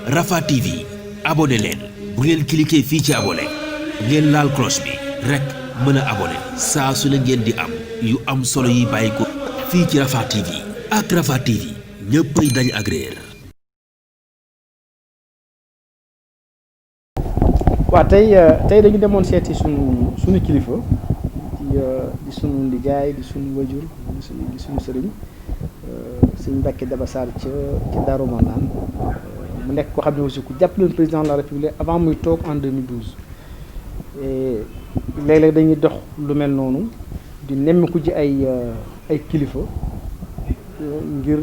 Rafah TV abonné leen bu ngeen cliquer fii ci abonné ngeen laal cloche bi rek mën a abonné saa su ne ngeen di am yu am solo yi bàyyi ko fii ci Rafah TV ak Rafah TV ñëppay dañ ak réer. waaw tey dañu demoon seeti suñu kilifa di sunu ndijaay di sunu wajur di sunu sëriñ sëñ Mbacke Daba Sarr ca Darou Manane mu nekk koo xam ne aussi ku jàppale président de la République avant muy toog en 2012 et léeg-léeg dañuy dox lu mel noonu di nemmiku ji ay kilifa ngir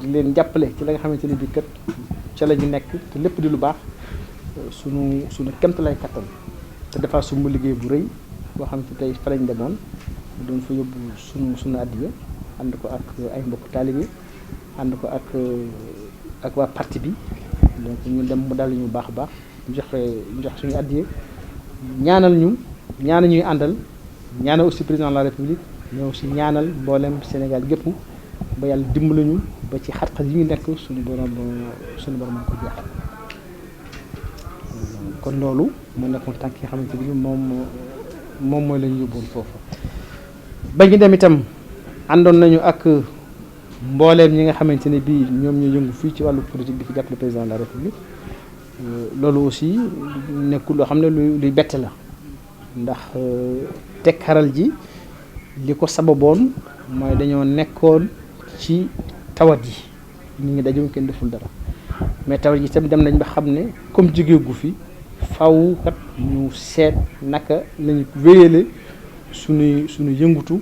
di leen jàppale ci la nga xamante ne bii kat ca la ñu nekk te lépp di lu baax sunu kemt lay kattan te dafa sumb liggéey bu rëy boo xam ne tey fa lañ demoon doon fa yóbbu sunu addiya ànd ko ak ay mbokk taalibe ànd ko ak waa parti bi donc ñu dem mu dal ñu baax a baax ñu jox suñu addiya ñaanal ñuy àndal ñaanal aussi président de la république mais aussi ñaanal mboolem Sénégal gépp ba yàlla dimbali ñu ba ci xat-xat yi ñu nekk suñu borom moo ko jeexal. kon loolu mu nekkoon tànk yi xamante ni moom mooy la ñu yóbboon foofu ba ñu dem itam àndoon nañu ak mbooleem ñi nga xamante ne bii ñoom ñu yëngu fii ci wàllu politique di fi jàppale président de la république loolu aussi nekkul loo xam ne luy bett la ndax teg xaral ji li ko sababoon mooy dañoo nekkoon ci tawat yi nit ñi dajoon kenn deful dara mais tawat yi itam dem nañ ba xam ne comme jógeegu fi faw kat ñu seet naka lañu wéyale suñu yëngutu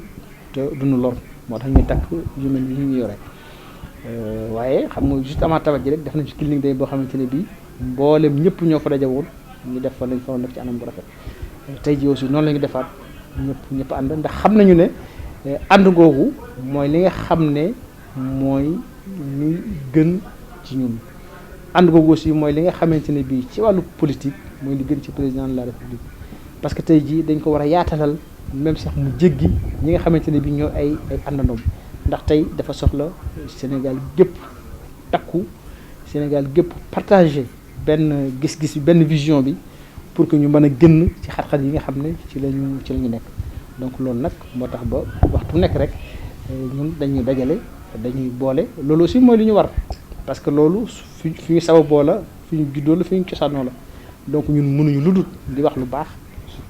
te duñu lor moo tax ñu takk yu mel ni ñu yore waaye xam nga juste avant tawat ji rek def nañ ci clinique day boo xamante ne bii mboolem ñëpp ñoo fa dajawoon ñu def fa lañ fa def ci anam bu rafet tey ji aussi noonu la ñu defaat ñëpp ànd ndax xam nañu ne ànd googu mooy li nga xam ne mooy li gën ci ñun ànd googu aussi mooy li nga xamante ne bii ci wàllu politique mooy li gën ci président de la république parce que tey jii dañ ko war a yaatalal même sax mu jéggi ñi nga xamante ne bii ñoo ay àndandoom ndax tey dafa soxla Sénégal gépp takku Sénégal gépp partagé benn gis-gis bi benn vision bi pour que ñu mën a génn ci xat-xat yi nga xam ne ci lañu nekk donc loolu nag moo tax ba waxtu nekk rek ñun dañuy dajale dañuy boole loolu aussi mooy li ñu war parce que loolu fi ñu sababoo la fi ñu juddoo la fi ñu cosaanoo la donc ñun mënuñu lu dul di wax lu baax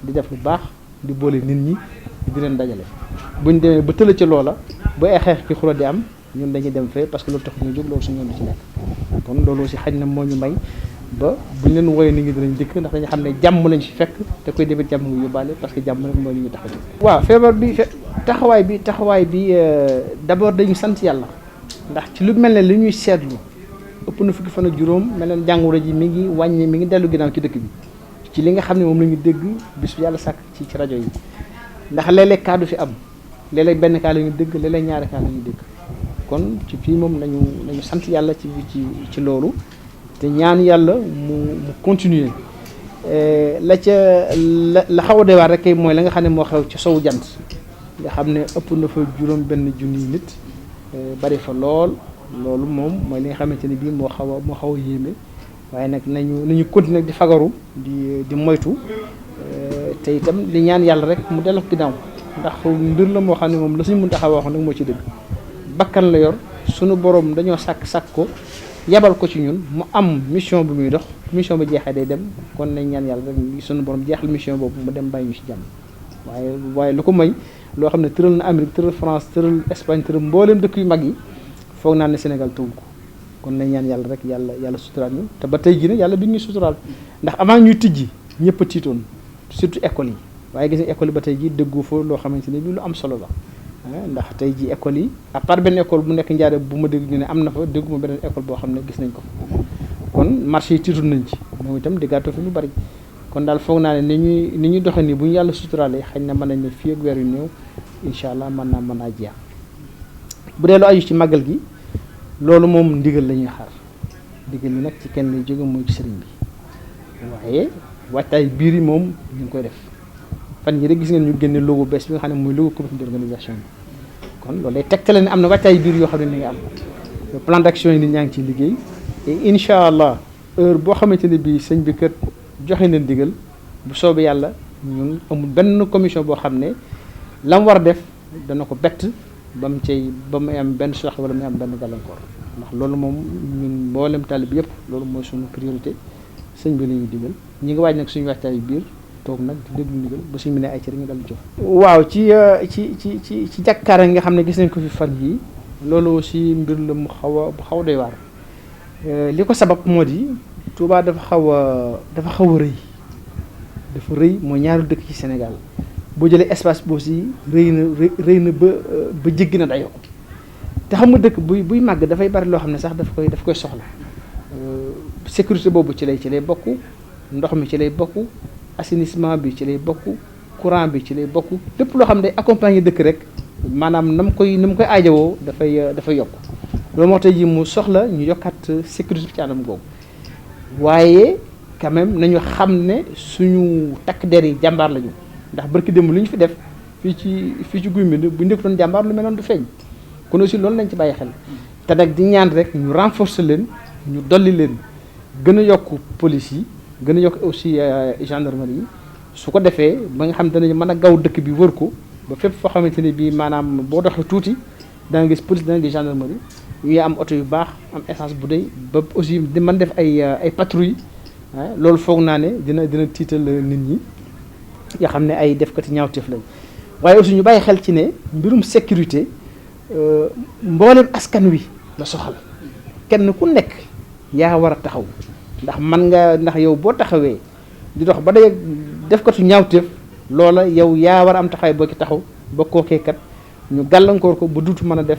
di def lu baax di boole nit ñi di leen dajale buñ demee ba tëla ci loola ba ay xeex ki xula di am ñun dañuy dem fee parce que loolu tax ñu jóg loolu suñu yoon ci nekk kon loolu aussi xañ na moo ñu may ba buñ leen wooyee nit ñi dinañ dikk ndax dañu xam ne jàmm lañ fi fekk te koy demee jàmm nga yóbbaale parce que jàmm rek mooy li ñu tax a jóg waaw feebar bi taxawaay bi d'abord dañu sant yàlla ndax ci lu mel ne li ñuy seetlu ëpp na fukki fan ak juróom mel ne jàngoro ji mi ngi dellu ginnaaw ci dëkk bi ci li nga xam ne moom la ñu dégg bis bu yàlla sàkk ci rajo yi ndax léeg-léeg cas du fi am léeg-léeg benn cas la ñu dégg léeg-léeg ñaari cas la ñu dégg kon ci fii moom nañu sant yàlla ci loolu te ñaan yàlla mu continuer la xaw a doy waar rek kay mooy la nga xam ne moo xew ci sowu jant nga xam ne ëpp na fa juróom benn junniy nit bari fa lool loolu moom mooy li nga xamante ne bii moo xaw a yéeme waaye nag nañu continuer di fagaru di moytu te itam di ñaan yàlla rek mu dellu ginnaaw ndax mbir la moo xam ne moom la suñu mën taxaw wax nag moo ci dëgg bakkan la yor suñu borom dañoo sàkk ko yabal ko ci ñun mu am mission bu muy dox mission ba jeexee day dem kon nañ ñaan yàlla rek suñu borom jeexal mission boobu mu dem bàyyi ñu ci jàmm waaye lu ko may loo xam ne tëral na Amérique tëral France tëral Espagne tëral mbooleem dëkk yu mag yi foog naa ne Sénégal tëwul ko kon nañ ñaan yàlla rek yàlla suturaal ñu te ba tey jii nag yàlla bi ñuy suturaal ndax avant ñuy tijji ñëpp a tiitoon surtout école yi waaye gis nga école yi ba tey jii dëggu fa loo xamante ne bii lu am solo la ndax tey jii école yi à part benn école bu nekk njaare bu ma dégg ñu ne am na fa dégguma beneen école boo xam ne gis nañ ko fa kon marché yi tiitoon nañ ci moom itam déggaatoo fi lu bari kon daal foog naa ne ni ñuy doxee nii bu ñu yàlla suturaalee xañ na mën nañ ne fii ak weer yu néew incha allah mën naa jeex bu dee lu aju ci màggal gi loolu moom ndigal la ñuy xaar ndigal yi nag ci kenn lay jóge mooy ci sëriñ bi waaye waajtaay biir yi moom ñu ngi koy def fan yii rek gis ngeen ñu génne logo bees bi nga xam ne mooy logo comité d'organisation bi kon loolu day tegtale ne am na waajtaay biir yoo xam ne mi ngi am plan d'action yi nit ñaa ngi ciy liggéey et incha allah heure boo xamante ne bii sëñ bi kat joxe na ndigal bu soobee yàlla ñun amul benn commission boo xam ne la mu war a def dana ko bett ba mu am benn sox wala mu am benn gàllankoor ndax loolu moom ñun mboolem talib yëpp loolu mooy suñu priorité sëñ bi la ñuy digal ñi ngi waaj nag suñu waxtaan yu biir toog nag di déglu ndigal ba suñu mënee ay cër ñu dal jox. waaw ci jàkkaar nga xam ne gis nañ ko fi fan yii loolu aussi mbir la mu xaw a doy waar li ko sabab moo di Touba dafa xaw a rëy dafa rëy mooy ñaari dëkk ci Sénégal boo jëlee espace bi aussi rëy na ba jéggi na dayoo te xam nga dëkk buy màgg dafay bari loo xam ne sax daf koy soxla sécurité boobu ci lay bokk ndox mi ci lay bokk assainissement bi ci lay bokk courant bi ci lay bokk lépp loo xam ne day accompagner dëkk rek maanaam na mu koy aajowoo dafay yokk loolu moo tax ji mu soxla ñu yokkaat sécurité bi ci anam googu waaye quand même nañu xam ne suñu takk der yi jàmbaar lañu ndax barki démb lu ñu fi def fii ci Guy Mbind bu njëkk doon jàmbaar lu mel noonu du feeñ kon aussi loolu lañ ci bàyyi xel te nag di ñaan rek ñu renforcer leen ñu dolli leen gën a yokk police yi gën a yokk aussi gendarmerie yi su ko defee ba nga xam ne danañ mën a gaw dëkk bi wër ko ba fépp foo xamante ne bii maanaam boo doxee tuuti da nga gis police da nga gis gendarmerie yu am oto yu baax am essence bu doy ba aussi di mën def ay patrouille loolu foog naa ne dina tiital nit ñi nga xam ne ay defkati ñaawteef lañ waaye aussi ñu bàyyi xel ci ne mbirum sécurité mboolem askan wi la soxal kenn ku nekk yaa war a taxaw ndax yow boo taxawee di dox ba day defkatu ñaawteef loola yow yaa war a am taxawaay boo ci taxaw ba kookee kat ñu gàllankoor ko ba duutu mën a def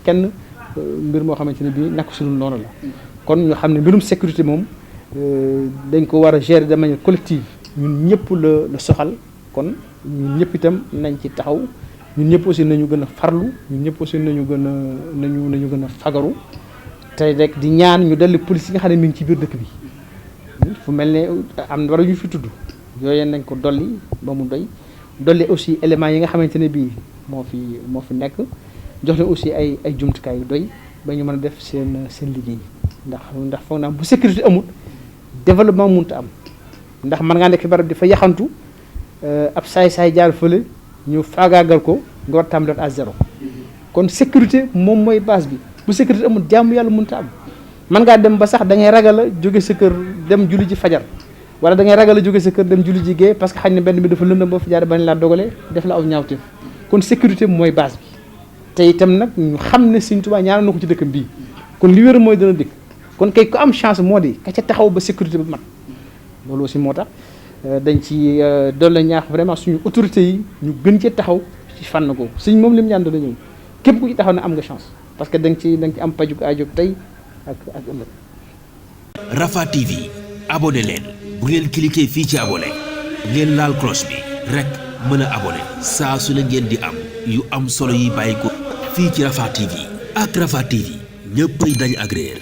kenn mbir moo xamante ne bii nak suñu noonu la kon ñu xam ne mbirum sécurité moom dañ ko war a gérer de manière collective ñun ñëpp la soxal kon ñun ñëpp itam nañ ci taxaw ñun ñëpp aussi nañu gën a farlu ñun ñëpp aussi nañu gën a fagaru tey rek di ñaan ñu dellu police yi nga xam ne mi ngi ci biir dëkk bi fu mel ne am na war a ñu fi tudd yooyu nañ ko dolli ba mu doy dolli aussi éléments yi nga xamante ne bii moo fi nekk jox leen aussi ay jumtukaay yu doy ba ñu mën a def seen liggéey ndax foog naa bu sécurité amul développement mënut a am ndax mën ngaa nekk barab di fa yaxantu ab saay jaar fële ñu faagaagal ko nga war tàmbali à zéro kon sécurité moom mooy base bi bu sécurité amul jàmm yàlla mënut a am mën ngaa dem ba sax da ngay ragal a jóge sa kër dem julli ji fajar wala da ngay ragal a jóge sa kër dem julli ji gee parce que xañ ne benn bi dafa lëndëm boo fi jaaree bañ laa dogale def la aw ñaawteef kon sécurité mooy base bi te itam nag ñu xam ne Sëñ Tuubaa ñaanal na ko ci dëkkam bii kon li wér mooy dana dikk kon kay ku am chance moo di ka ca taxaw ba sécurité bi mat loolu aussi moo tax dañ ci doole ñaax vraiment suñu autorités yi ñu gën cee taxaw ci fànn googu suñ moom li mu ñaan doon ñëw képp ku ci taxaw ne am nga chance parce que da nga ci am pajuk aajo tey ak ëllëg. Rafah TV abonné leen bu ngeen cliquer fii ci abonné ngeen laal cloche bi rek mën a abonné saa su ne ngeen di am yu am solo yi bàyyi ko fii ci Rafah TV ak Rafah TV ñëppay dañ ak réer